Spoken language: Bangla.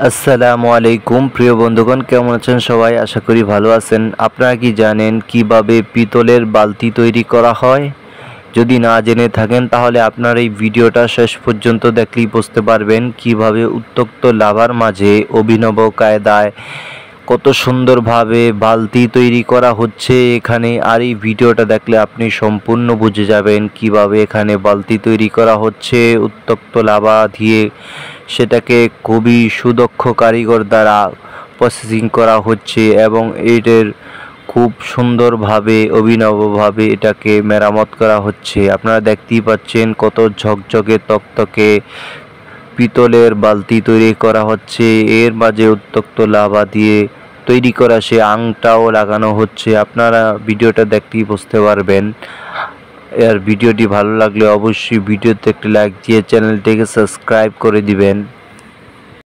আসসালামু আলাইকুম প্রিয় বন্ধুগণ, কেমন আছেন সবাই? আশা করি ভালো আছেন। আপনারা কি জানেন কিভাবে পিতলের বালতি তৈরি করা হয়? যদি না জেনে থাকেন তাহলে আপনার এই ভিডিওটা শেষ পর্যন্ত দেখলেই বুঝতে পারবেন কিভাবে উত্তপ্ত লাভার মাঝে অভিনব কায়দায় কত সুন্দরভাবে বালতি তৈরি করা হচ্ছে এখানে। আর এই ভিডিওটা দেখলে আপনি সম্পূর্ণ বুঝে যাবেন কিভাবে এখানে বালতি তৈরি করা হচ্ছে উত্তপ্ত লাভা দিয়ে। সেটাকে খুবই সুদক্ষ কারিগর দ্বারা প্রসেসিং করা হচ্ছে এবং এটার খুব সুন্দরভাবে অভিনবভাবে এটাকে মেরামত করা হচ্ছে। আপনারা দেখতেই পাচ্ছেন কত ঝকঝকে তকতকে পিতলের বালতি তৈরি করা হচ্ছে। এর মাঝে উত্তপ্ত লাভা দিয়ে তৈরি করা সে আংটাও লাগানো হচ্ছে। আপনারা ভিডিওটা দেখতেই বুঝতে পারবেন। আর ভিডিওটি ভালো লাগলে অবশ্যই ভিডিওতে একটি লাইক দিয়ে চ্যানেলটিকে সাবস্ক্রাইব করে দিবেন।